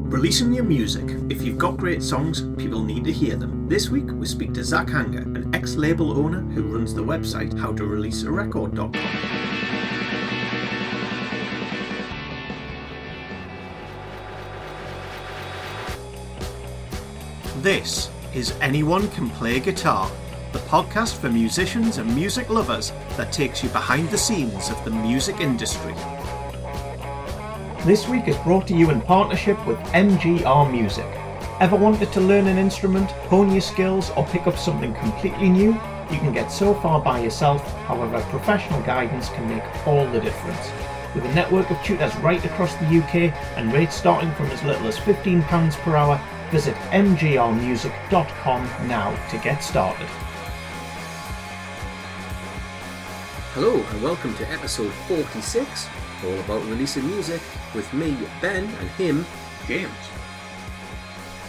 Releasing your music. If you've got great songs, people need to hear them. This week we speak to Zach Hangauer, an ex-label owner who runs the website howtoreleasearecord.com. This is Anyone Can Play Guitar, the podcast for musicians and music lovers that takes you behind the scenes of the music industry. This week is brought to you in partnership with MGR Music. Ever wanted to learn an instrument, hone your skills, or pick up something completely new? You can get so far by yourself, however professional guidance can make all the difference. With a network of tutors right across the UK and rates starting from as little as £15 per hour, visit mgrmusic.com now to get started. Hello and welcome to episode 46, all about releasing music, with me, Ben, and him, James.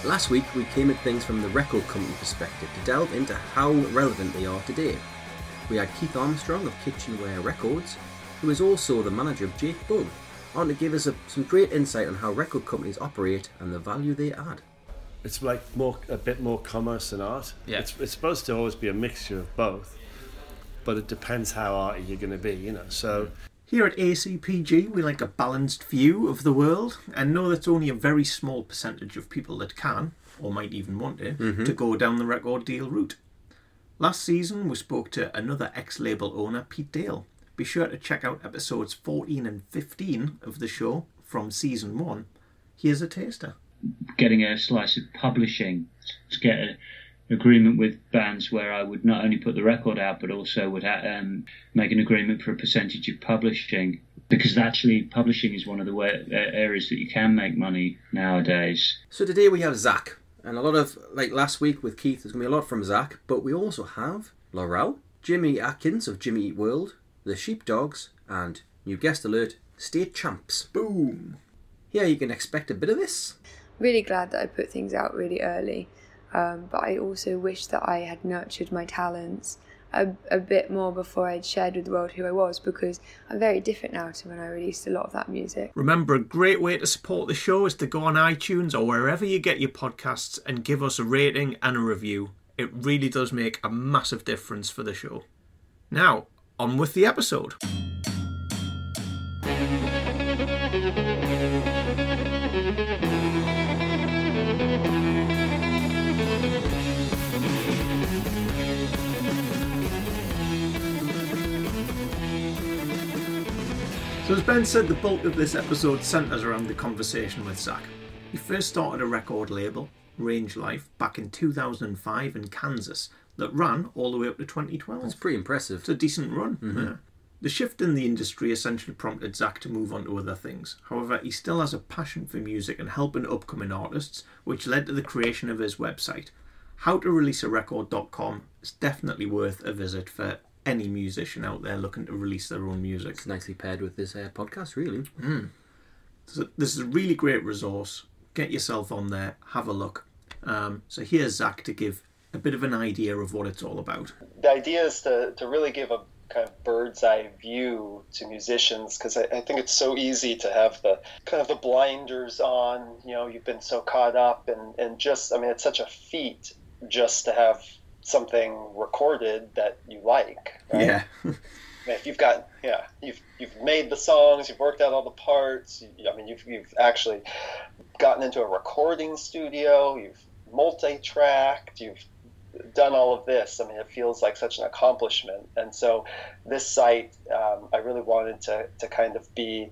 Last week we came at things from the record company perspective to delve into how relevant they are today. We had Keith Armstrong of Kitchenware Records, who is also the manager of Jake Bull, on to give us some great insight on how record companies operate and the value they add. It's like a bit more commerce than art. Yeah. It's supposed to always be a mixture of both, but it depends how arty you're going to be, you know. So Here at ACPG, we like a balanced view of the world and know that's only a very small percentage of people that can, or might even want to go down the record deal route. Last season, we spoke to another ex-label owner, Pete Dale. Be sure to check out episodes 14 and 15 of the show from season 1. Here's a taster. Getting a slice of publishing to get an agreement with bands where I would not only put the record out but also would make an agreement for a percentage of publishing, because actually publishing is one of the areas that you can make money nowadays. So today we have Zach, and a lot of, like last week with Keith, there's going to be a lot from Zach, but we also have Laurel, Jimmy Atkins of Jimmy Eat World, the Sheepdogs, and, new guest alert, State Champs. Boom! Yeah, you can expect a bit of this. Really glad that I put things out really early, but I also wish that I had nurtured my talents a bit more before I'd shared with the world who I was, because I'm very different now to when I released a lot of that music. Remember, a great way to support the show is to go on iTunes or wherever you get your podcasts and give us a rating and a review. It really does make a massive difference for the show. Now, on with the episode. So as Ben said, the bulk of this episode centres around the conversation with Zach. He first started a record label, Range Life, back in 2005 in Kansas, that ran all the way up to 2012. That's pretty impressive. It's a decent run. Yeah. The shift in the industry essentially prompted Zach to move on to other things. However, he still has a passion for music and helping upcoming artists, which led to the creation of his website. Howtoreleasearecord.com is definitely worth a visit for any musician out there looking to release their own music. It's nicely paired with this podcast, really. So this is a really great resource. Get yourself on there, have a look. So here's Zach to give a bit of an idea of what it's all about. The idea is to really give a kind of bird's eye view to musicians, because I think it's so easy to have the kind of the blinders on. You know, you've been so caught up and just, I mean, it's such a feat just to have something recorded that you like, right? Yeah. If you've got, you've made the songs, you've worked out all the parts. I mean, you've actually gotten into a recording studio, you've multi-tracked, you've done all of this. I mean, it feels like such an accomplishment. And so this site, I really wanted to kind of be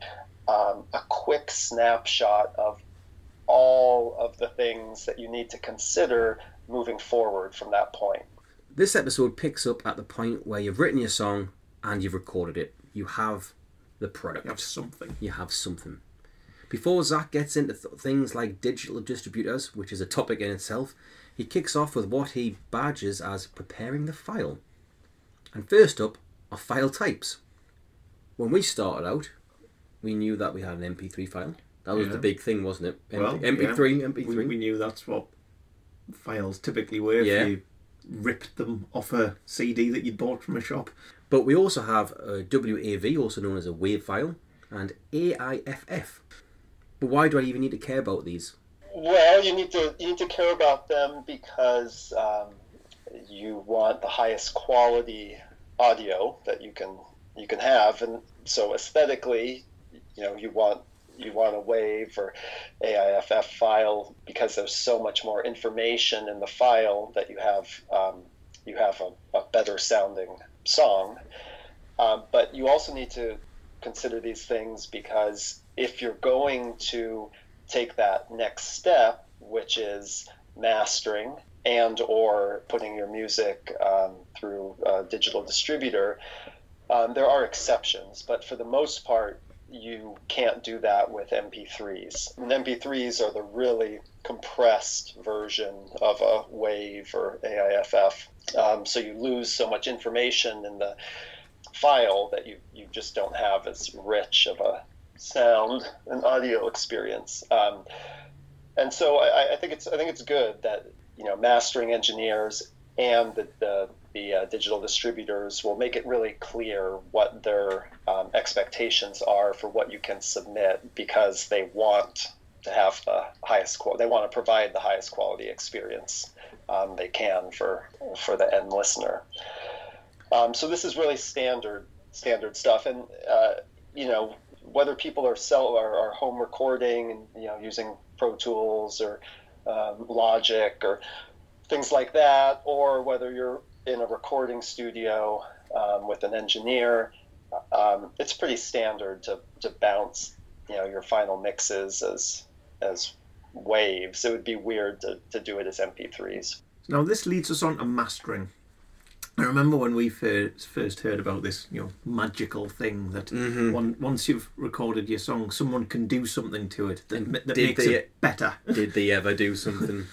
a quick snapshot of all of the things that you need to consider moving forward from that point. This episode picks up at the point where you've written your song and you've recorded it. You have the product. You have something. Before Zach gets into things like digital distributors, which is a topic in itself, he kicks off with what he badges as preparing the file. And first up are file types. When we started out, we knew that we had an MP3 file. That was the big thing, wasn't it? MP3. We knew that's what files typically were. If you ripped them off a CD that you bought from a shop. But we also have a WAV, also known as a WAV file, and AIFF. But why do I even need to care about these? Well, you need to care about them because you want the highest quality audio that you can have, and so aesthetically, you want a WAV or AIFF file because there's so much more information in the file that you have a better sounding song. But you also need to consider these things because if you're going to take that next step, which is mastering and or putting your music through a digital distributor, there are exceptions, but for the most part, you can't do that with MP3s. And MP3s are the really compressed version of a WAV or AIFF. So you lose so much information in the file that you just don't have as rich of a sound and audio experience. And so I think it's good that mastering engineers and the digital distributors will make it really clear what their expectations are for what you can submit, because they want to have the highest quality. They want to provide the highest quality experience they can for the end listener. So this is really standard stuff, and whether people are home recording and using Pro Tools or Logic or things like that, or whether you're in a recording studio with an engineer, it's pretty standard to bounce your final mixes as waves. It would be weird to do it as MP3s. Now this leads us on to mastering. I remember when we first heard about this, magical thing that once you've recorded your song, someone can do something to it that makes it better. Did they ever do something?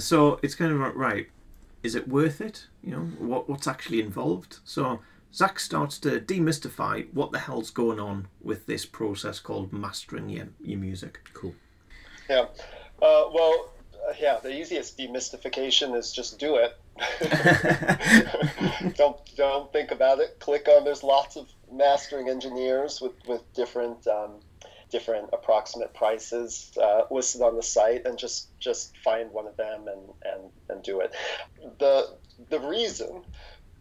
So it's kind of right. Is it worth it? What's actually involved? So Zach starts to demystify what the hell's going on with this process called mastering your music. Cool. Yeah. The easiest demystification is just do it. Don't think about it. Click on. There's lots of mastering engineers with different approximate prices listed on the site, and just find one of them and do it. The reason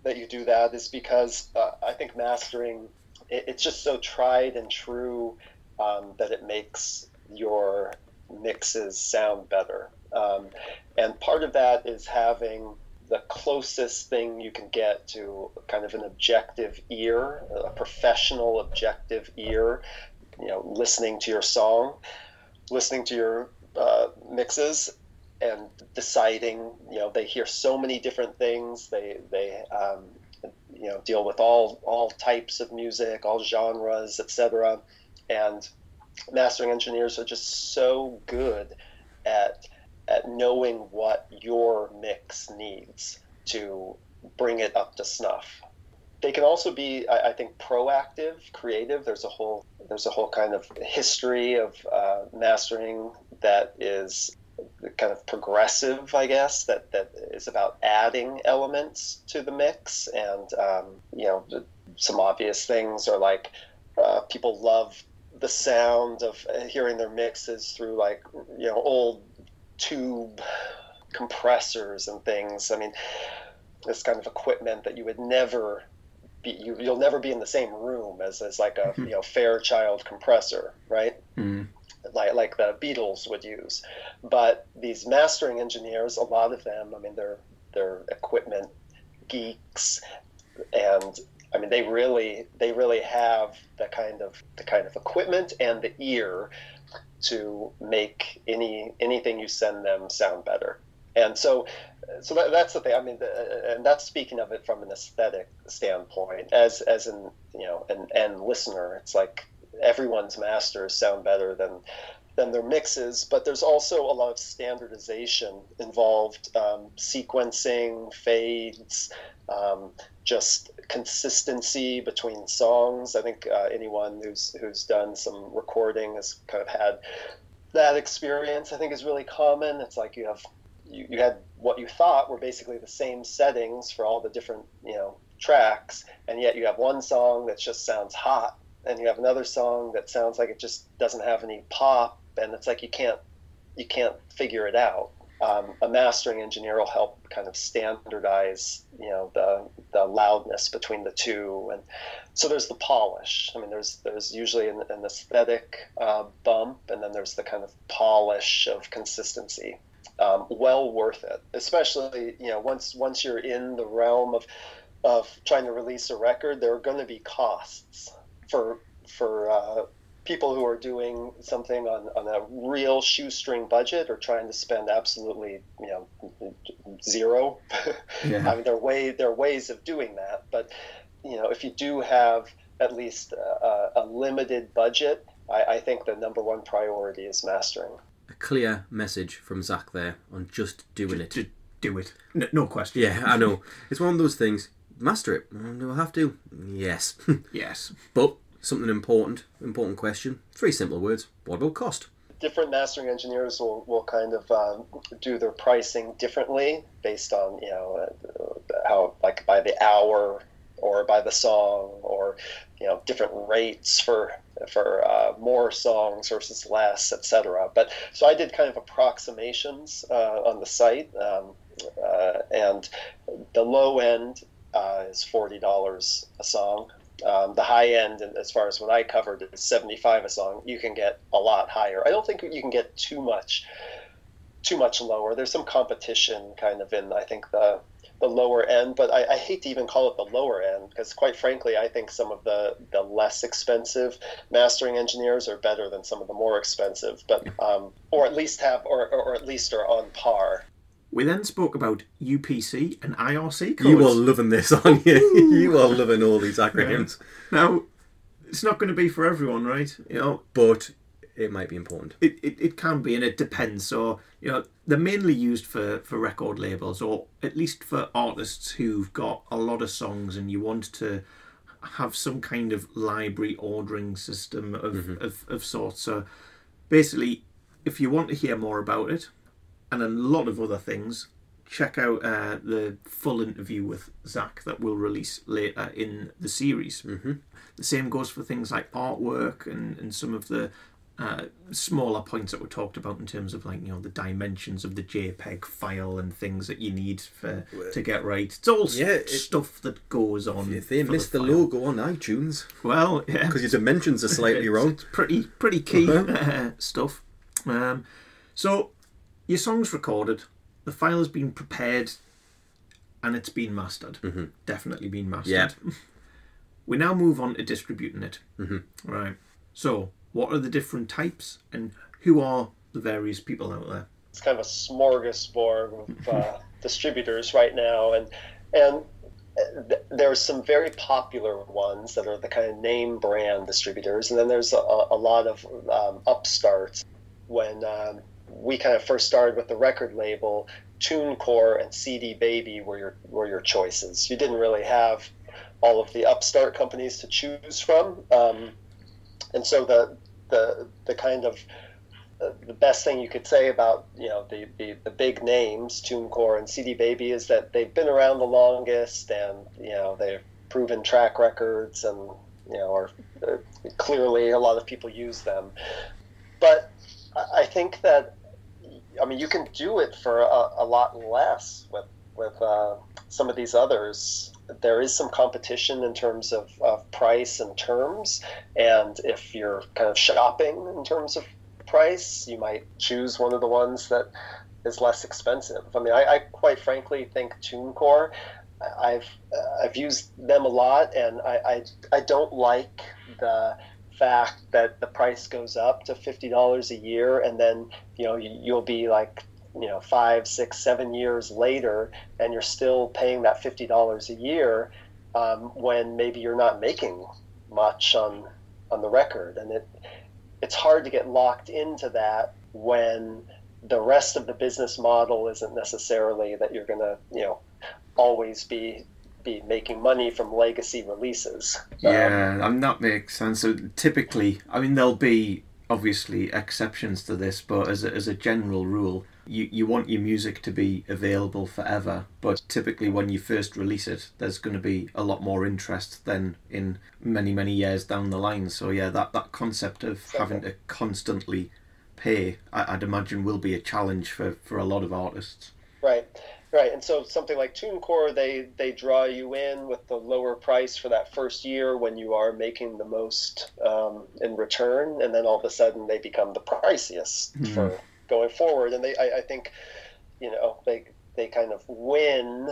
that you do that is because I think mastering it's just so tried and true that it makes your mixes sound better. And part of that is having the closest thing you can get to kind of an objective ear, a professional objective ear, listening to your song, listening to your mixes, and deciding, they hear so many different things. They deal with all types of music, all genres, etc. And mastering engineers are just so good at knowing what your mix needs to bring it up to snuff. They can also be, I think, proactive, creative. There's a whole kind of history of mastering that is kind of progressive, I guess, that is about adding elements to the mix. And some obvious things are like people love the sound of hearing their mixes through old tube compressors and things. I mean, this kind of equipment that you would never be, you'll never be in the same room as like a Fairchild compressor, right? Like the Beatles would use. But these mastering engineers, a lot of them, I mean, they're equipment geeks, and I mean, they really have the kind of equipment and the ear to make anything you send them sound better. And so that's the thing. I mean, and that's speaking of it from an aesthetic standpoint. As an end listener, it's like everyone's masters sound better than their mixes. But there's also a lot of standardization involved, sequencing, fades, just consistency between songs. I think anyone who's done some recording has kind of had that experience. I think is really common. It's like you had what you thought were basically the same settings for all the different tracks, and yet you have one song that just sounds hot, and you have another song that sounds like it just doesn't have any pop, and it's like you can't you can't figure it out. A mastering engineer will help kind of standardize, the loudness between the two, and so there's the polish. I mean, there's usually an aesthetic bump, and then there's the kind of polish of consistency. Well worth it, especially once you're in the realm of trying to release a record. There are going to be costs for people who are doing something on a real shoestring budget or trying to spend absolutely zero. Yeah. I mean, there are ways of doing that, but if you do have at least a limited budget, I think the number one priority is mastering. A clear message from Zach there on just doing it. Do it. No question. Yeah, I know. It's one of those things. Master it. Do I have to? Yes. Yes. But something important question. 3 simple words. What about cost? Different mastering engineers will kind of do their pricing differently based on how, like, by the hour or by the song, or different rates for more songs versus less, etc. But so I did kind of approximations on the site, and the low end is $40 a song. The high end, as far as what I covered, is $75 a song. You can get a lot higher. I don't think you can get too much lower. There's some competition kind of in, I think, the lower end, but I hate to even call it the lower end, because quite frankly, I think some of the less expensive mastering engineers are better than some of the more expensive, but or at least are on par. We then spoke about UPC and IRC codes. You are loving this, aren't you? You are loving all these acronyms. Yeah. Now, it's not going to be for everyone, right? But it might be important. It can be, and it depends. So, they're mainly used for record labels, or at least for artists who've got a lot of songs and you want to have some kind of library ordering system of sorts. So, basically, if you want to hear more about it, and a lot of other things, check out the full interview with Zach that we'll release later in the series. Mm-hmm. The same goes for things like artwork and some of the smaller points that were talked about in terms of, like, the dimensions of the JPEG file and things that you need to get right. It's all stuff that goes on. If they missed the logo on iTunes, well, yeah, because your dimensions are slightly wrong. It's pretty key stuff. So your song's recorded, the file has been prepared, and it's been mastered. Mm-hmm. Definitely been mastered. Yeah. We now move on to distributing it. Mm-hmm. Right. So, what are the different types, and who are the various people out there? It's kind of a smorgasbord of distributors right now, and there's some very popular ones that are the kind of name brand distributors, and then there's a lot of upstarts. When we kind of first started with the record label, TuneCore and CD Baby were your choices. You didn't really have all of the upstart companies to choose from, and so the kind of the best thing you could say about the big names, TuneCore and CD Baby, is that they've been around the longest, and they've proven track records, and are clearly a lot of people use them. But I think that, you can do it for a lot less with some of these others. There is some competition in terms of price and terms, and if you're kind of shopping in terms of price, you might choose one of the ones that is less expensive. I quite frankly think TuneCore, I've used them a lot, and I don't like the fact that the price goes up to $50 a year, and then you'll be like 5, 6, 7 years later, and you're still paying that $50 a year when maybe you're not making much on the record, and it's hard to get locked into that when the rest of the business model isn't necessarily that you're going to always be making money from legacy releases. Yeah, and that makes sense. So typically, there'll be obviously exceptions to this, but as a general rule, you want your music to be available forever, but typically when you first release it, there's going to be a lot more interest than in many years down the line. So yeah, that concept of having to constantly pay, I'd imagine, will be a challenge for a lot of artists. Right. And so something like TuneCore, they draw you in with the lower price for that first year when you are making the most in return, and then all of a sudden they become the priciest for going forward. And I think, they kind of win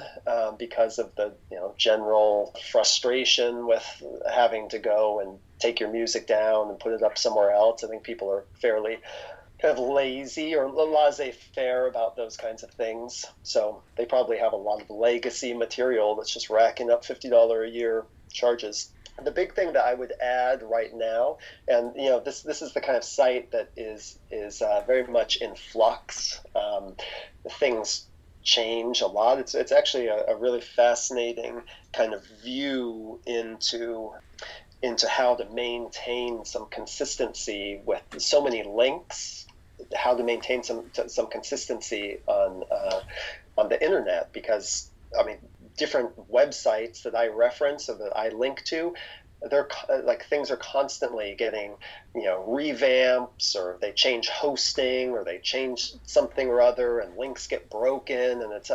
because of the general frustration with having to go and take your music down and put it up somewhere else. I think people are fairly kind of lazy or laissez-faire about those kinds of things. So they probably have a lot of legacy material that's just racking up $50 a year charges. The big thing that I would add right now, and this is the kind of site that is very much in flux. Things change a lot. It's actually a really fascinating kind of view into how to maintain some consistency with so many links. How to maintain some consistency on the internet, because different websites that I reference or that I link to, they're like things are constantly getting revamps, or they change hosting, or they change something or other, and links get broken, and it's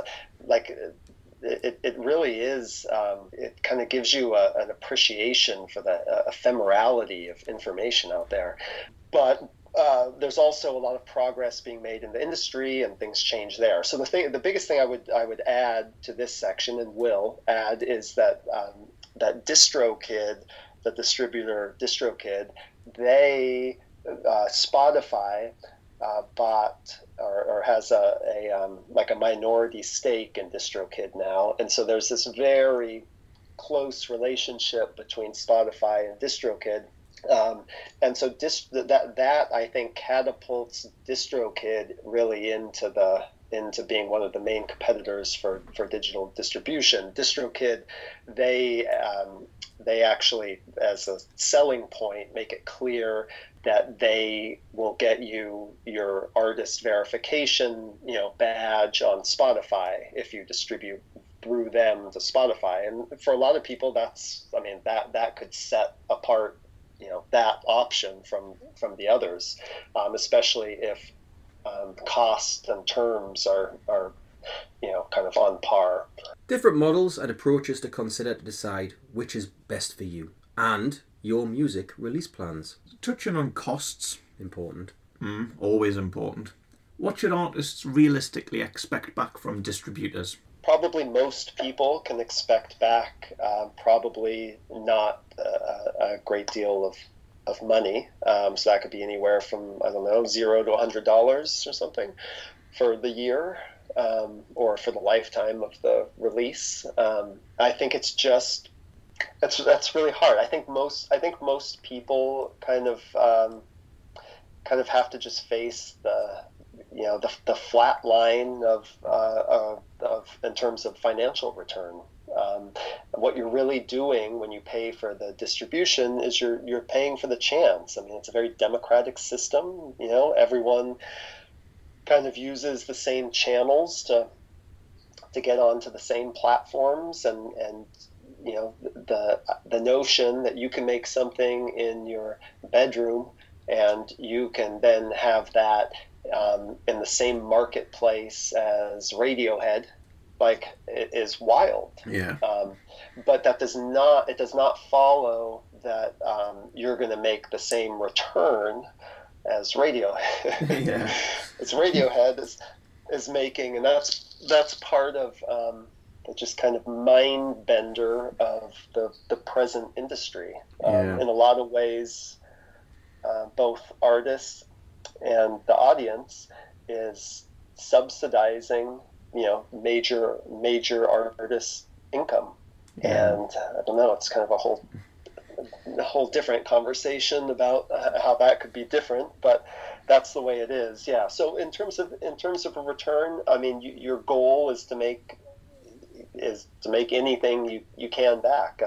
it really is it kind of gives you an appreciation for the ephemerality of information out there. But there's also a lot of progress being made in the industry, and things change there. So the biggest thing I would add to this section, and will add, is that that DistroKid, the distributor DistroKid, they Spotify bought or has a minority stake in DistroKid now, and so there's this very close relationship between Spotify and DistroKid. And so that I think catapults DistroKid really into being one of the main competitors for digital distribution. DistroKid, they actually, as a selling point, make it clear that they will get you your artist verification, badge on Spotify if you distribute through them to Spotify. And for a lot of people, that could set apart that option from the others, especially if cost and terms are kind of on par. Different models and approaches to consider to decide which is best for you and your music release plans. Touching on costs. Important. Always important. What should artists realistically expect back from distributors? Probably most people can expect back probably not a great deal of money. So that could be anywhere from, $0 to $100 or something for the year, or for the lifetime of the release. I think it's just that's really hard. I think most people kind of have to just face the flat line of in terms of financial return. What you're really doing when you pay for the distribution is you're paying for the chance. It's a very democratic system. Everyone kind of uses the same channels to get onto the same platforms, and the notion that you can make something in your bedroom and you can then have that in the same marketplace as Radiohead, it is wild. Yeah. But it does not follow that you're going to make the same return as Radiohead. Yeah. As Radiohead is making, and that's part of the just kind of mind bender of the present industry. In a lot of ways, both artists and the audience is subsidizing major artists' income. And I don't know, it's kind of a whole different conversation about how that could be different, but that's the way it is. Yeah. So in terms of a return, your goal is to make anything you can back.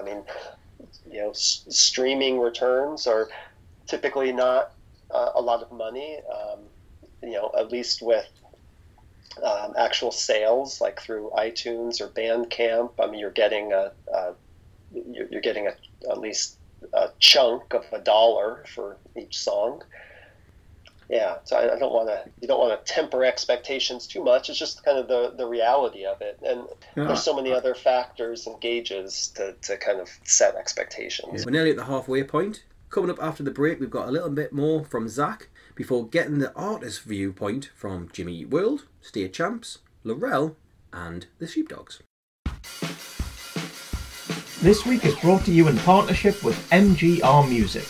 Streaming returns are typically not a lot of money, at least with actual sales, like through iTunes or Bandcamp. You're getting at least a chunk of $1 for each song. Yeah, so I don't want to. You don't want to temper expectations too much. It's just kind of the reality of it, and there's so many other factors and gauges to kind of set expectations. Yeah. We're nearly at the halfway point. Coming up after the break, we've got a little bit more from Zach before getting the artist viewpoint from Jimmy Eat World, State Champs, Laurel, and the Sheepdogs. This week is brought to you in partnership with MGR Music.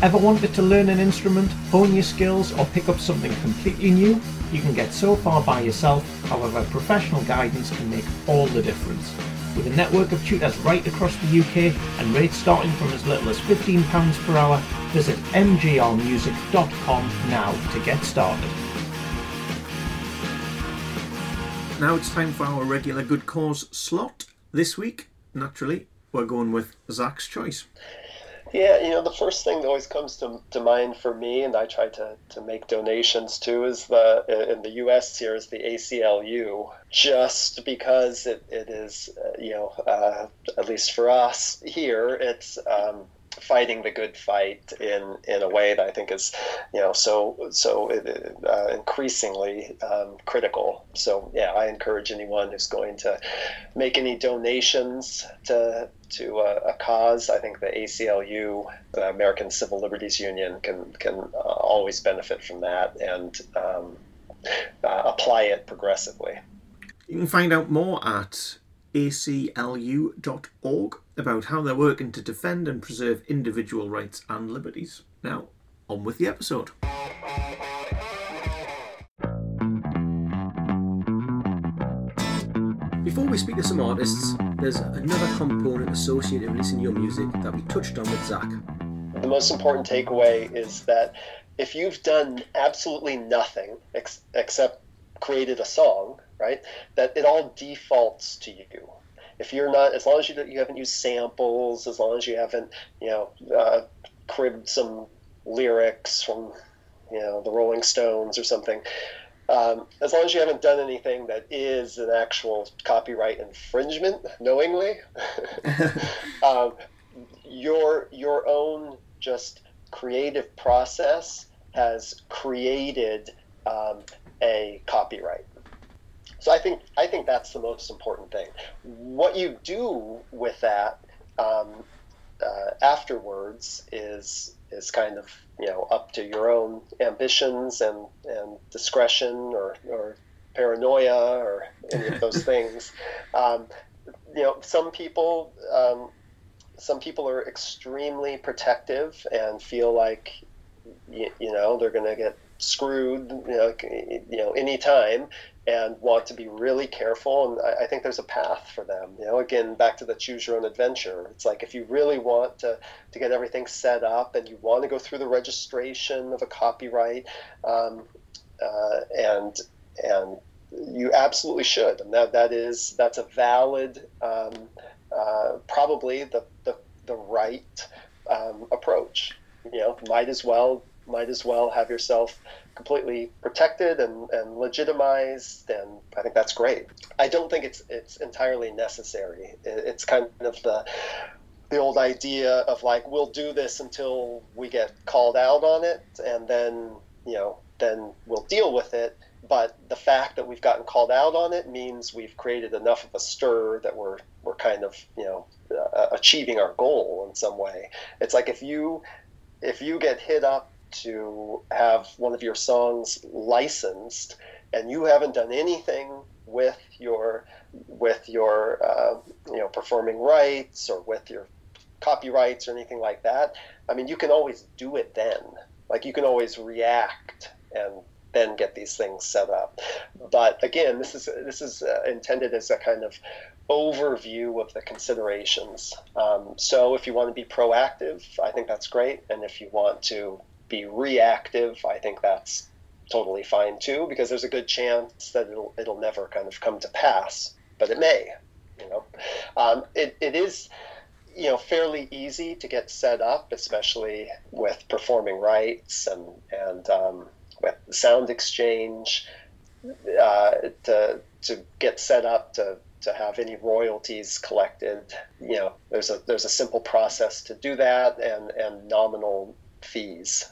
Ever wanted to learn an instrument, hone your skills, or pick up something completely new? You can get so far by yourself, however professional guidance can make all the difference. With a network of tutors right across the UK and rates starting from as little as £15 per hour, visit mgrmusic.com now to get started. Now it's time for our regular good cause slot. This week, naturally, we're going with Zach's choice. Yeah, the first thing that always comes to mind for me, and I try to make donations to, is in the U.S. here is the ACLU, just because it is, at least for us here, it's fighting the good fight in a way that I think is, increasingly critical. So yeah, I encourage anyone who's going to make any donations to a cause. I think the ACLU, the American Civil Liberties Union, can always benefit from that and apply it progressively. You can find out more at aclu.org about how they're working to defend and preserve individual rights and liberties. Now, on with the episode. Before we speak to some artists, there's another component associated with listening to your music that we touched on with Zach. The most important takeaway is that if you've done absolutely nothing except created a song, right, that it all defaults to you. If you're not, as long as you haven't used samples, as long as you haven't, cribbed some lyrics from, the Rolling Stones or something, as long as you haven't done anything that is an actual copyright infringement knowingly, your own just creative process has created a copyright. So I think that's the most important thing. What you do with that afterwards is kind of up to your own ambitions and discretion or paranoia or any of those things. Some people are extremely protective and feel like they're going to get screwed anytime, and want to be really careful. And I think there's a path for them. Again, back to the choose your own adventure. It's like if you really want to get everything set up and you want to go through the registration of a copyright, and you absolutely should. And that's a valid, probably the right approach. Might as well have yourself completely protected and legitimized, and I think that's great. I don't think it's entirely necessary. It's kind of the old idea of like, we'll do this until we get called out on it, and then we'll deal with it. But the fact that we've gotten called out on it means we've created enough of a stir that we're kind of achieving our goal in some way. It's like if you get hit up to have one of your songs licensed and you haven't done anything with your performing rights or with your copyrights or anything like that, I mean, you can always do it then. Like, you can always react and then get these things set up. But again, this is intended as a kind of overview of the considerations. So if you want to be proactive, I think that's great. And if you want to be reactive, I think that's totally fine too, because there's a good chance that it'll never kind of come to pass, but it may. It is fairly easy to get set up, especially with performing rights and with sound exchange, to get set up to have any royalties collected. There's a simple process to do that, and nominal fees.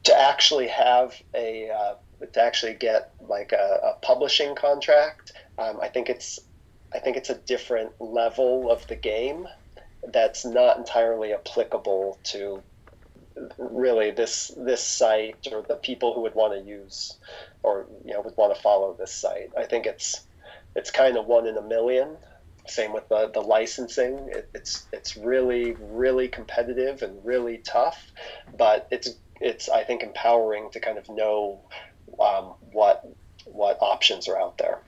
to actually have to actually get like a publishing contract, I think it's a different level of the game that's not entirely applicable to really this site or the people who would want to use or would want to follow this site. I think it's kind of one in a million. Same with the licensing. It's really, really competitive and really tough, but it's I think empowering to kind of know what options are out there.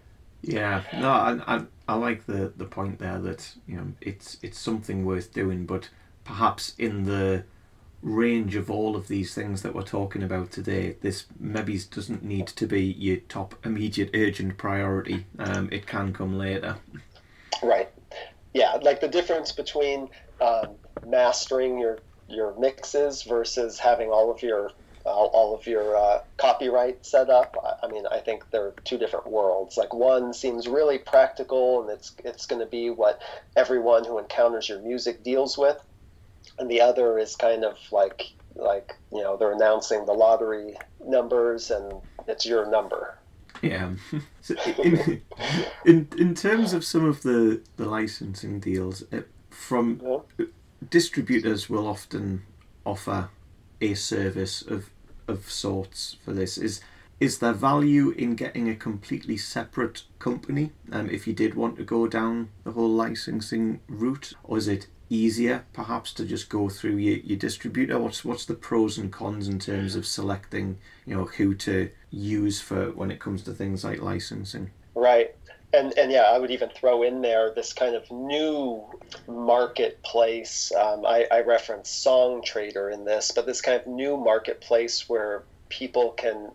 Yeah, no, I like the point there that it's something worth doing, but perhaps in the range of all of these things that we're talking about today, this maybe doesn't need to be your top immediate urgent priority. It can come later. Right. Yeah, like the difference between mastering your mixes versus having all of your copyright set up. I mean, I think they're two different worlds. Like one seems really practical and it's going to be what everyone who encounters your music deals with, and the other is kind of like they're announcing the lottery numbers and it's your number. Yeah. So in terms of some of the licensing deals, from distributors will often offer a service of sorts for this. Is there value in getting a completely separate company if you did want to go down the whole licensing route, or is it easier perhaps to just go through your distributor? What's the pros and cons in terms of selecting who to use for when it comes to things like licensing? Right. And yeah, I would even throw in there this kind of new marketplace. I reference Song Trader in this, but this kind of new marketplace where people can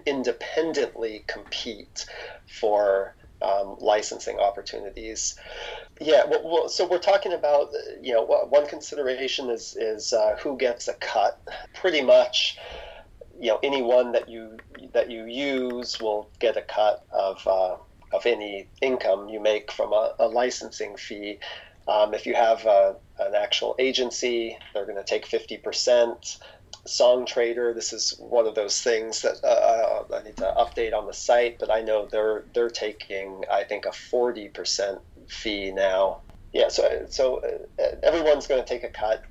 independently compete for licensing opportunities. Yeah, well, so we're talking about one consideration is who gets a cut. Pretty much, anyone that you use will get a cut of any income you make from a licensing fee. If you have an actual agency, they're going to take 50%. Song Trader, this is one of those things that I need to update on the site, but I know they're taking, I think, a 40% fee now. Yeah, so everyone's going to take a cut,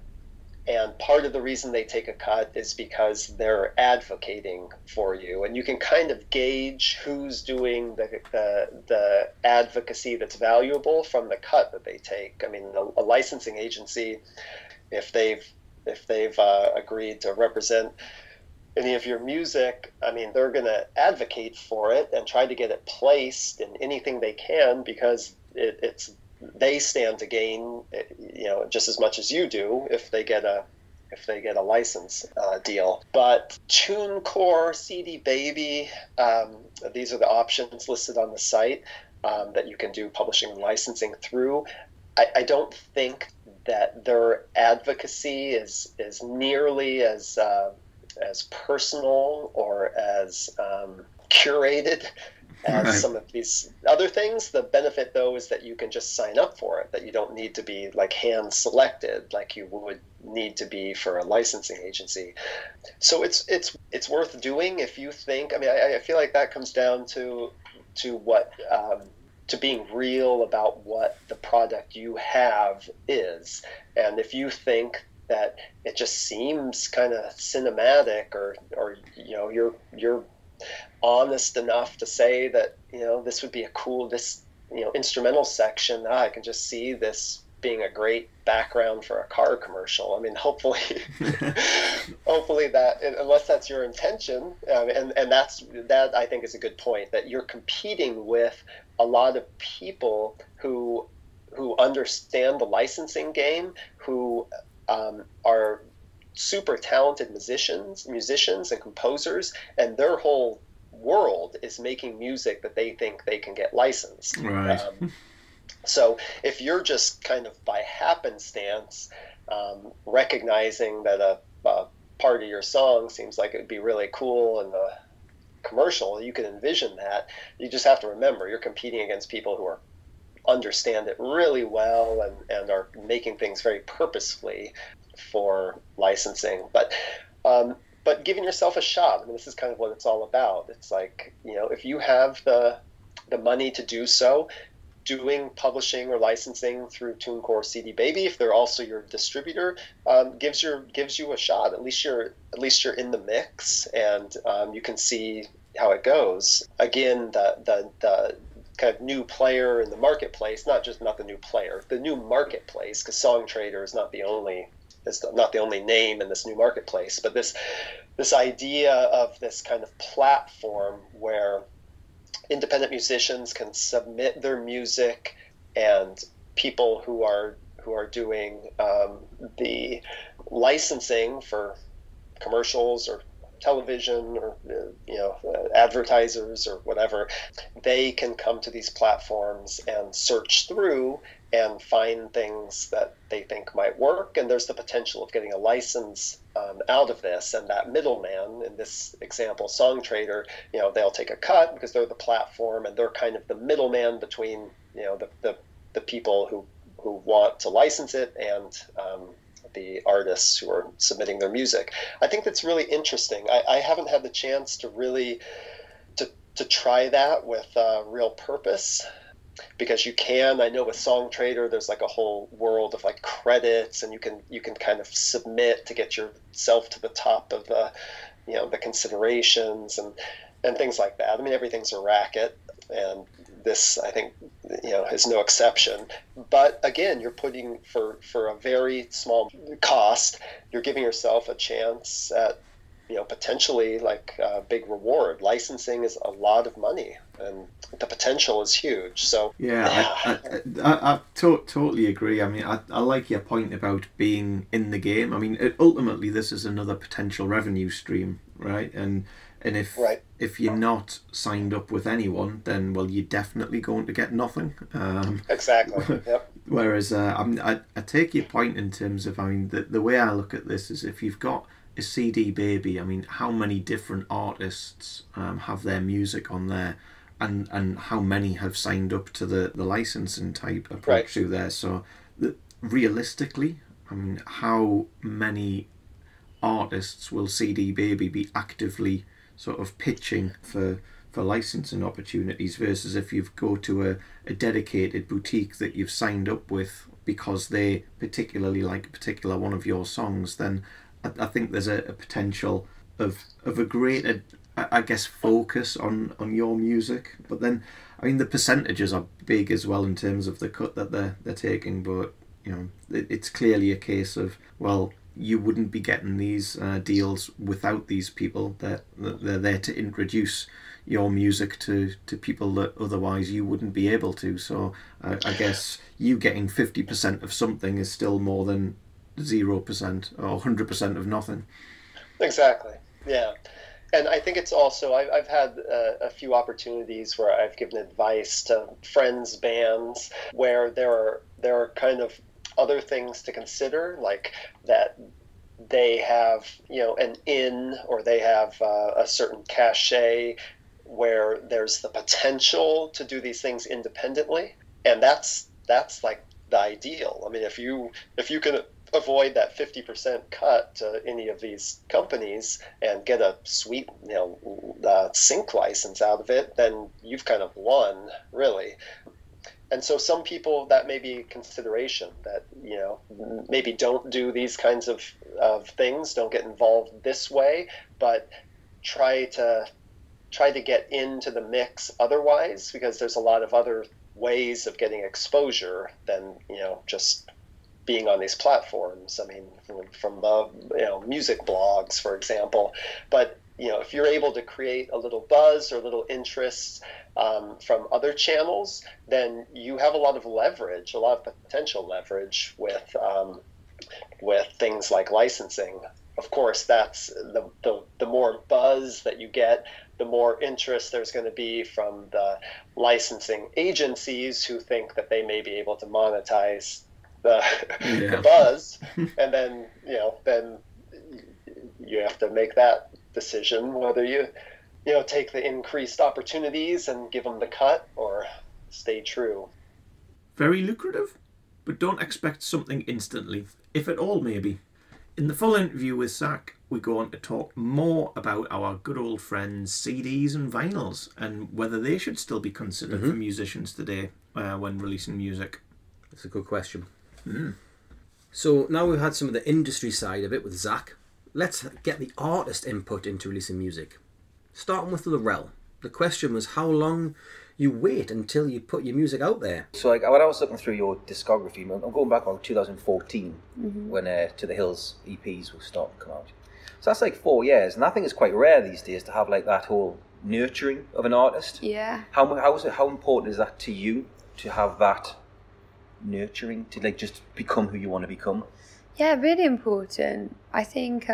and part of the reason they take a cut is because they're advocating for you, and you can kind of gauge who's doing the advocacy that's valuable from the cut that they take. I mean, a licensing agency, if they've agreed to represent any of your music, I mean, they're going to advocate for it and try to get it placed in anything they can, because they stand to gain, just as much as you do if they get a license deal. But TuneCore, CD Baby, these are the options listed on the site that you can do publishing and licensing through. I don't think that their advocacy is nearly as personal or as curated as some of these other things. The benefit, though, is that you can just sign up for it, that you don't need to be like hand selected like you would need to be for a licensing agency. So it's worth doing if you think. I mean, I feel like that comes down to what to being real about what the product you have is. And if you think that it just seems kind of cinematic, or you're honest enough to say that this would be a cool instrumental section, I can just see this being a great background for a car commercial. I mean, hopefully that, unless that's your intention, and that I think is a good point, that you're competing with a lot of people who understand the licensing game, who are super talented musicians and composers, and their whole world is making music that they think they can get licensed. Right. So if you're just kind of by happenstance recognizing that a part of your song seems like it would be really cool in the commercial, you can envision that. You just have to remember you're competing against people who understand it really well and are making things very purposefully for licensing. But but giving yourself a shot. I mean, this is kind of what it's all about. It's like, if you have the money to do so, doing publishing or licensing through TuneCore CD Baby, if they're also your distributor, gives you a shot. At least you're in the mix, and you can see how it goes. Again, the kind of new player in the marketplace, not the new player, the new marketplace, because Songtradr is not the only name in this new marketplace, but this idea of this kind of platform where independent musicians can submit their music, and people who are doing the licensing for commercials or television or advertisers or whatever, they can come to these platforms and search through and find things that they think might work, and there's the potential of getting a license out of this. And that middleman, in this example, Songtradr, they'll take a cut because they're the platform, and they're kind of the middleman between the people who want to license it and the artists who are submitting their music. I think that's really interesting. I haven't had the chance to really to try that with real purpose, because I know with Songtradr there's like a whole world of like credits, and you can kind of submit to get yourself to the top of the considerations and things like that. I mean, everything's a racket, and this, I think, is no exception. But again, you're putting for a very small cost, you're giving yourself a chance at potentially like a big reward. Licensing is a lot of money, and the potential is huge. So I totally agree. I mean, I like your point about being in the game. I mean, ultimately, this is another potential revenue stream, right? And if you're not signed up with anyone, then, well, you're definitely going to get nothing. Exactly. Yep. Whereas I take your point in terms of, I mean, the way I look at this is, if you've got a CD Baby, I mean, how many different artists have their music on there, and how many have signed up to the licensing type approach through there? So realistically, I mean, how many artists will CD Baby be actively sort of pitching for licensing opportunities, versus if you go to a dedicated boutique that you've signed up with because they particularly like a particular one of your songs, then I think there's a potential of a greater, I guess, focus on your music. But then, I mean, the percentages are big as well in terms of the cut that they're taking, but it's clearly a case of, well, you wouldn't be getting these deals without these people. They're there to introduce your music to people that otherwise you wouldn't be able to. So I guess you getting 50% of something is still more than 0% or 100% of nothing. Exactly. Yeah. And I think it's also, I've had a few opportunities where I've given advice to friends' bands where there are kind of other things to consider, like that they have, an in, or they have a certain cachet where there's the potential to do these things independently. And that's like the ideal. I mean, if you can avoid that 50% cut to any of these companies and get a sweet, sync license out of it, then you've kind of won, really. And so some people, that may be a consideration, that, maybe don't do these kinds of things, don't get involved this way, but try to get into the mix otherwise, because there's a lot of other ways of getting exposure than, just being on these platforms. I mean, from the music blogs, for example. But if you're able to create a little buzz or a little interest from other channels, then you have a lot of leverage, a lot of potential leverage with things like licensing. Of course, that's the more buzz that you get, the more interest there's going to be from the licensing agencies who think that they may be able to monetize the buzz, and then then you have to make that decision whether you take the increased opportunities and give them the cut, or stay true. Very lucrative, but don't expect something instantly, if at all, maybe. In the full interview with Zach, we go on to talk more about our good old friends CDs and vinyls and whether they should still be considered for musicians today when releasing music. That's a good question. So now we've had some of the industry side of it with Zach. Let's get the artist input into releasing music. Starting with Laurel. The question was how long you wait until you put your music out there. So like when I was looking through your discography, I'm going back on 2014 when To the Hills EPs were starting to come out. So that's like 4 years, and I think it's quite rare these days to have like that whole nurturing of an artist. Yeah. How important is that to you to have that nurturing to like just become who you want to become? Yeah, really important. I think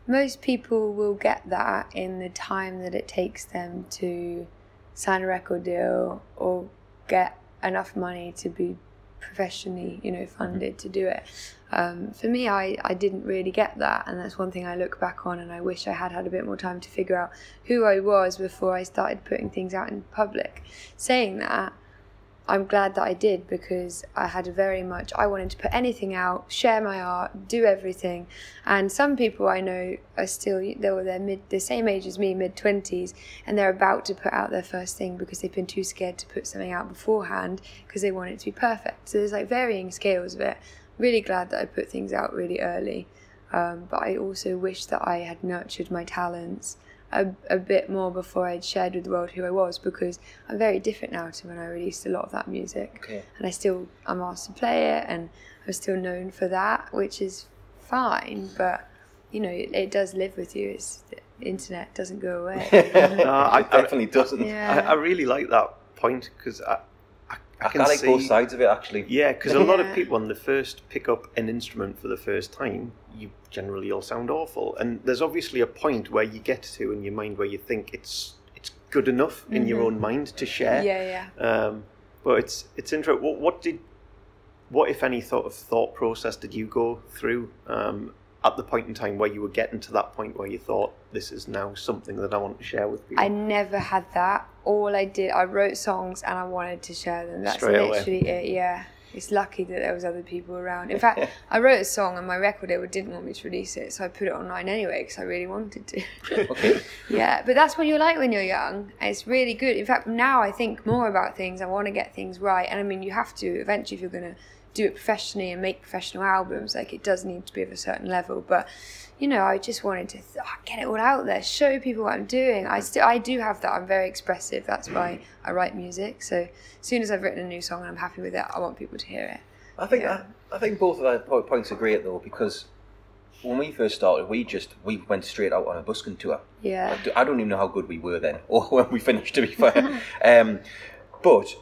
most people will get that in the time that it takes them to sign a record deal or get enough money to be professionally, funded to do it. For me, I didn't really get that, and that's one thing I look back on, and I wish I had a bit more time to figure out who I was before I started putting things out in public. Saying that, I'm glad that I did, because I wanted to put anything out, share my art, do everything. And some people I know are still, they're the same age as me, mid-20s, and they're about to put out their first thing because they've been too scared to put something out beforehand because they want it to be perfect. So there's like varying scales of it. Really glad that I put things out really early. But I also wish that I had nurtured my talents a bit more before I'd shared with the world who I was, because I'm very different now to when I released a lot of that music. Okay. And I'm asked to play it, and I'm still known for that, which is fine, but it does live with you. The internet doesn't go away. No, it definitely doesn't. Yeah. I really like that point, because I can like see both sides of it, actually. Yeah, because a lot of people, when they first pick up an instrument for the first time, you generally all sound awful. And there's obviously a point where you get to in your mind where you think it's good enough in your own mind to share. Yeah. But it's interesting. What if any sort of thought process did you go through at the point in time where you were getting to that point where you thought, this is now something that I want to share with people? I never had that. All I did, I wrote songs and I wanted to share them. That's Straight away. literally it, yeah. It's lucky that there was other people around. In fact, I wrote a song and my record label didn't want me to release it, so I put it online anyway because I really wanted to. Okay. Yeah, but that's what you're like when you're young. It's really good. In fact, now I think more about things. I want to get things right. And I mean, you have to eventually, if you're going to do it professionally and make professional albums, like it does need to be of a certain level. But I just wanted to get it all out there, show people what I'm doing. I do have that. I'm very expressive. That's why I write music. So as soon as I've written a new song and I'm happy with it, I want people to hear it. I think both of our points are great though, because when we first started, we went straight out on a busking tour. Yeah. I don't even know how good we were then, or when we finished, to be fair. But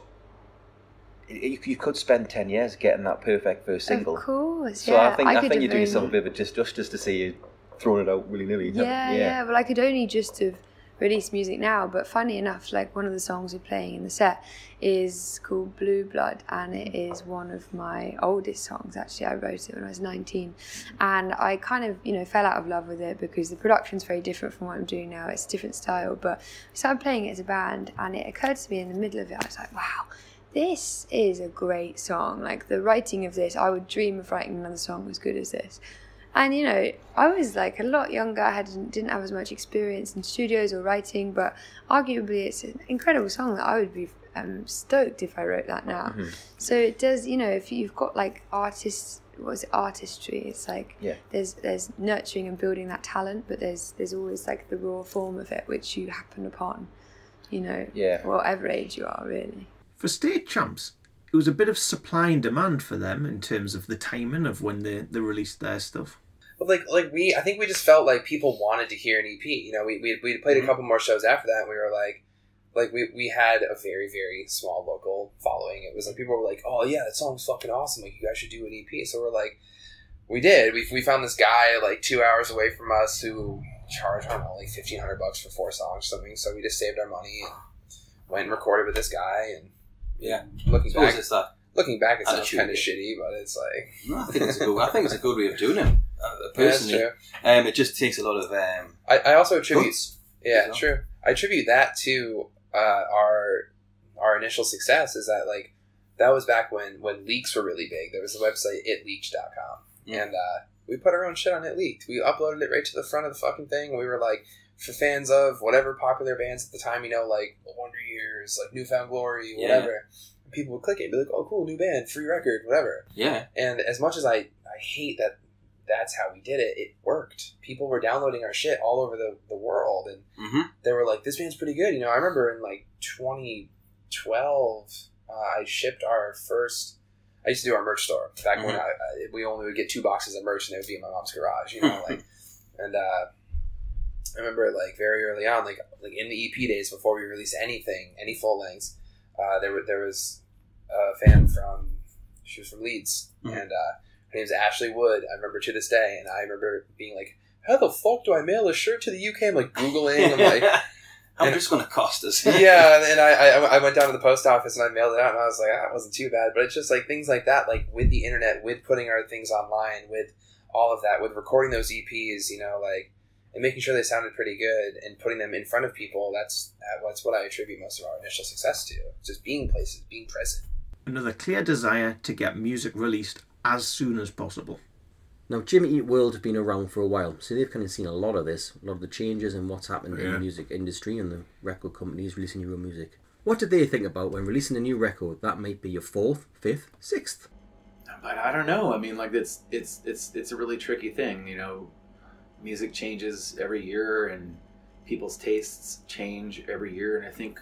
you could spend 10 years getting that perfect first single. Of course, so yeah. I think you're doing yourself a bit of justice to see you throwing it out willy-nilly. Yeah. Well, I could only just have released music now, but funny enough, like one of the songs we're playing in the set is called Blue Blood, and it is one of my oldest songs. Actually, I wrote it when I was 19, and I kind of fell out of love with it because the production's very different from what I'm doing now. It's a different style, but I started playing it as a band, and it occurred to me in the middle of it, I was like, wow, this is a great song. Like the writing of this, I would dream of writing another song as good as this. And I was like a lot younger. I didn't have as much experience in studios or writing, but arguably it's an incredible song that I would be stoked if I wrote that now. Mm-hmm. So it does, if you've got like artistry, it's like there's nurturing and building that talent, but there's always like the raw form of it which you happen upon, whatever age you are, really. For State Champs, it was a bit of supply and demand for them in terms of the timing of when they released their stuff. But I think we just felt like people wanted to hear an EP. We played a couple more shows after that, and we were like we had a very, very small local following. It was like people were like, "Oh yeah, that song's fucking awesome! Like you guys should do an EP." So we're like, we did. We found this guy like 2 hours away from us who charged like $1,500 for 4 songs or something. So we just saved our money and went and recorded with this guy and. Yeah, looking back, it sounds kind of shitty, but it's like no, I think it's a good way of doing it. Personally, yeah, it just takes a lot of. I also attribute, true. I attribute that to our initial success. Is that was back when leaks were really big. There was a website itleaks.com, and We put our own shit on It Leaked. We uploaded it right to the front of the fucking thing. We were like, for fans of whatever popular bands at the time, you know, like The Wonder Years, like Newfound Glory, whatever. And people would click it and be like, oh, cool, new band, free record, whatever. Yeah. And as much as I hate that that's how we did it, it worked. People were downloading our shit all over the world, and they were like, this band's pretty good. You know, I remember in like 2012, I shipped our first... I used to do our merch store back when we only would get 2 boxes of merch, and it would be in my mom's garage, you know, like, and I remember like very early on, like in the EP days before we released anything, any full lengths, there was a fan she was from Leeds, and her name's Ashley Wood. I remember to this day, and I remember being like, how the fuck do I mail a shirt to the UK? I'm like Googling, I'm like, how much it's going to cost us? Yeah, and I went down to the post office and I mailed it out, and I was like, it wasn't too bad. But it's just like things like that, like with the internet, with putting our things online, with all of that, with recording those EPs, you know, like, and making sure they sounded pretty good and putting them in front of people. That's what I attribute most of our initial success to. Just being places, being present. Another clear desire to get music released as soon as possible. Now, Jimmy Eat World have been around for a while, so they've kind of seen a lot of this, a lot of the changes and what's happened in the music industry and the record companies releasing your own music. What did they think about when releasing a new record that might be your 4th, 5th, 6th? But I don't know. I mean, like it's a really tricky thing, you know. Music changes every year, and people's tastes change every year, and I think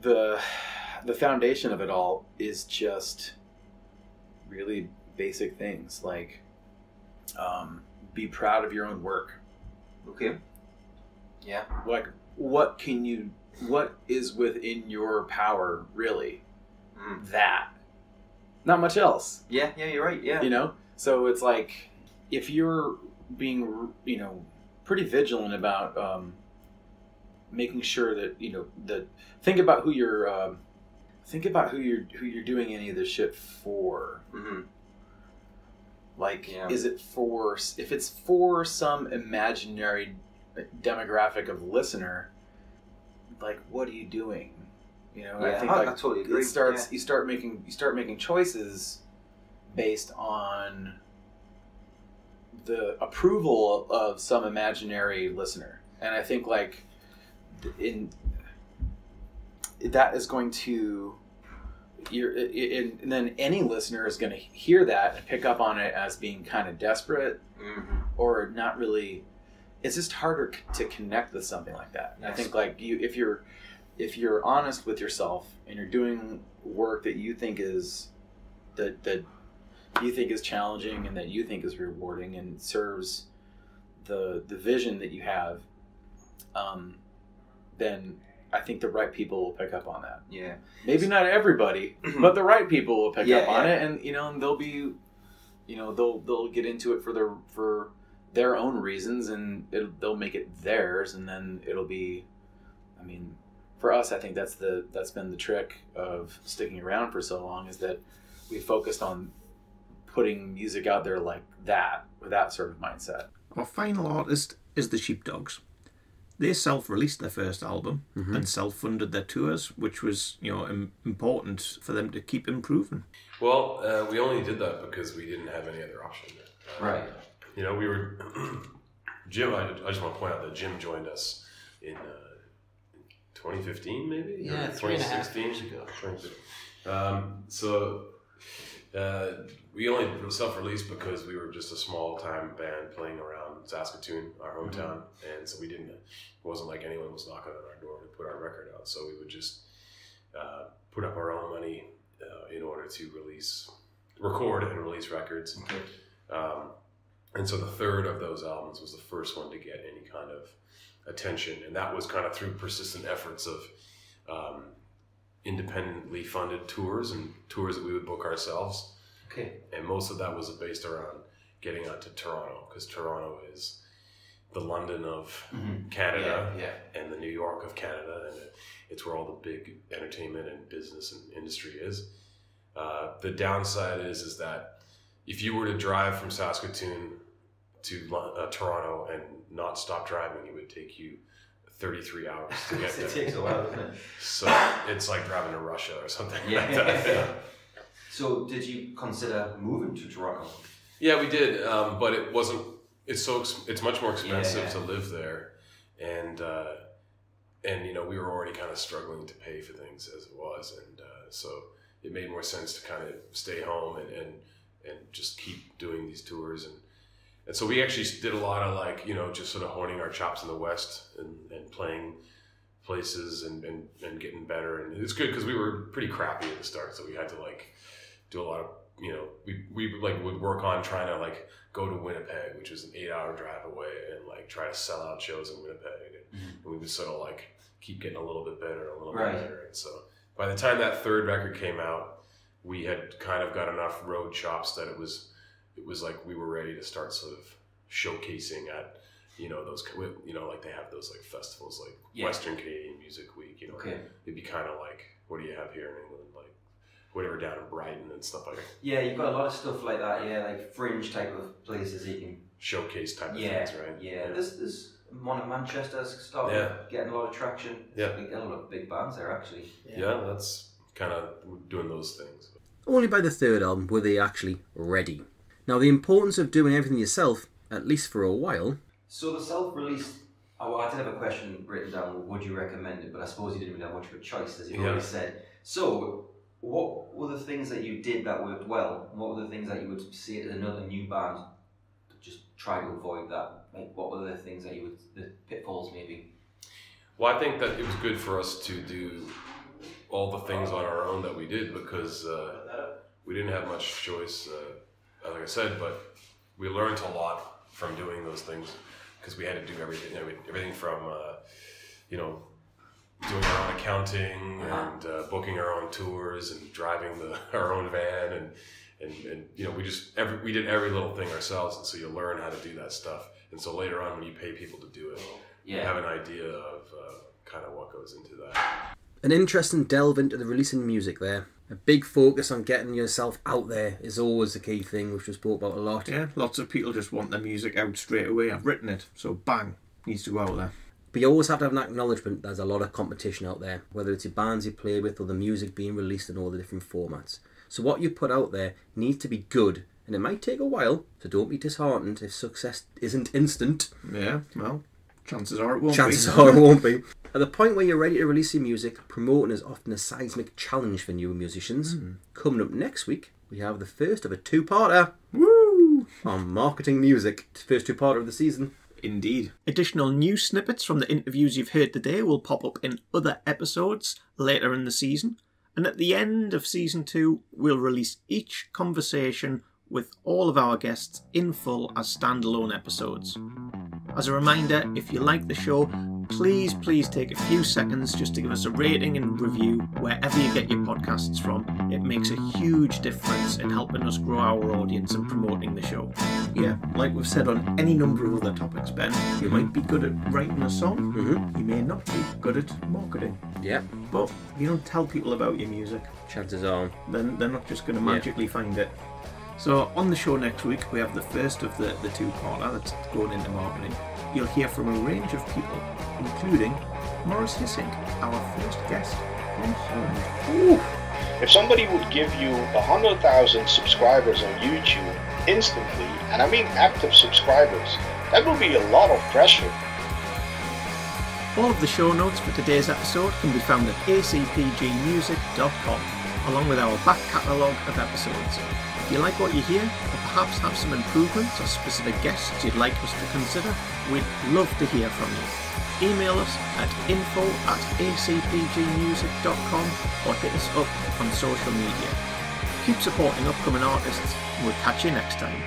the foundation of it all is just really basic things like be proud of your own work. Okay. Yeah. Like what is within your power, really? That. Not much else. Yeah, you're right. Yeah. You know? So it's like if you're being, you know, pretty vigilant about making sure that, you know, think about who you're doing any of this shit for. Like, is it if it's for some imaginary demographic of listener, like, what are you doing? You know, I think I totally agree. You start making choices based on the approval of some imaginary listener, and I think like that is going to. And then any listener is going to hear that and pick up on it as being kind of desperate or not really. It's just harder to connect with something like that. Yes. I think like if you're honest with yourself and you're doing work that you think is that you think is challenging and that you think is rewarding and serves the vision that you have, then I think the right people will pick up on that. Yeah. Maybe not everybody, but the right people will pick up on it, and you know, and they'll be, you know, they'll get into it for their own reasons, and they'll make it theirs, and then it'll be. I mean, for us, I think that's been the trick of sticking around for so long, is that we focused on putting music out there like that, with that sort of mindset. Our final artist is the Sheepdogs. They self-released their first album and self-funded their tours, which was, you know, important for them to keep improving. Well, we only did that because we didn't have any other option. Right. You know, we were Jim. I just want to point out that Jim joined us in 2015, maybe. Yeah, 2016 years ago. So we only self-released because we were just a small-time band playing around Saskatoon, our hometown, and so it wasn't like anyone was knocking on our door to put our record out. So we would just put up our own money in order to record and release records. And so the third of those albums was the first one to get any kind of attention, and that was kind of through persistent efforts of independently funded tours and tours that we would book ourselves. Okay. And most of that was based around getting out to Toronto, because Toronto is the London of Canada and the New York of Canada, and it's where all the big entertainment and business and industry is. The downside is that if you were to drive from Saskatoon to Toronto and not stop driving, it would take you 33 hours to get there. It takes a while, doesn't it? So it's like driving to Russia or something like that. So did you consider moving to Toronto? Yeah, we did, but it wasn't. It's much more expensive to live there, and we were already kind of struggling to pay for things as it was, and so it made more sense to kind of stay home and just keep doing these tours, and so we actually did a lot of just sort of honing our chops in the West and playing places and getting better, and it's good because we were pretty crappy at the start, so we had to do a lot of we would work on trying to go to Winnipeg, which was an 8-hour drive away, and try to sell out shows in Winnipeg, and we would sort of keep getting a little bit better, bit better, and so by the time that third record came out, we had kind of got enough road chops that it was we were ready to start sort of showcasing at those they have those festivals Western Canadian Music Week, it'd be kind of what do you have here in England, whatever down in Brighton and stuff like that. Yeah, you've got a lot of stuff like that, fringe type of places you can showcase type of things, right? Yeah. There's one in Manchester started getting a lot of traction. Yeah. Get a lot of big bands there actually. Yeah, that's kind of doing those things. Only by the third album were they actually ready. Now, the importance of doing everything yourself, at least for a while. So the self-release, I did have a question written down, would you recommend it? But I suppose you didn't really have much of a choice, as you already said. So, what were the things that you did that worked well? And what were the things that you would see as another new band just try to avoid that? What were the things that the pitfalls maybe? Well, I think that it was good for us to do all the things on our own that we did because we didn't have much choice, like I said, but we learned a lot from doing those things because we had to do everything. Everything from, doing our own accounting and booking our own tours and driving our own van and we did every little thing ourselves, and so you learn how to do that stuff, and so later on when you pay people to do it, you have an idea of kind of what goes into that. An interesting delve into the releasing music there. A big focus on getting yourself out there is always the key thing, which was spoke about a lot. Yeah, lots of people just want their music out straight away. I've written it, so bang, needs to go out there. But you always have to have an acknowledgement there's a lot of competition out there, whether it's your bands you play with or the music being released in all the different formats. So what you put out there needs to be good, and it might take a while, so don't be disheartened if success isn't instant. Yeah, well, chances are it won't be. Chances are it won't be. At the point where you're ready to release your music, promoting is often a seismic challenge for new musicians. Coming up next week, we have the first of a two-parter. Woo! On marketing music. It's the first two-parter of the season. Indeed. Additional news snippets from the interviews you've heard today will pop up in other episodes later in the season. And at the end of Season 2, we'll release each conversation with all of our guests in full as standalone episodes. As a reminder, if you like the show, please take a few seconds just to give us a rating and review wherever you get your podcasts from. It makes a huge difference in helping us grow our audience and promoting the show. Yeah, like we've said on any number of other topics, Ben, you might be good at writing a song, you may not be good at marketing. Yeah. But if you don't tell people about your music, chances are then they're not just going to magically find it. So on the show next week, we have the first of the two-parter that's going into marketing. You'll hear from a range of people, including Morris Hissink, our first guest from Holland. If somebody would give you 100,000 subscribers on YouTube instantly, and I mean active subscribers, that would be a lot of pressure. All of the show notes for today's episode can be found at acpgmusic.com, along with our back catalogue of episodes. If you like what you hear, or perhaps have some improvements or specific guests you'd like us to consider, we'd love to hear from you. Email us at info@acpgmusic.com or hit us up on social media. Keep supporting upcoming artists, and we'll catch you next time.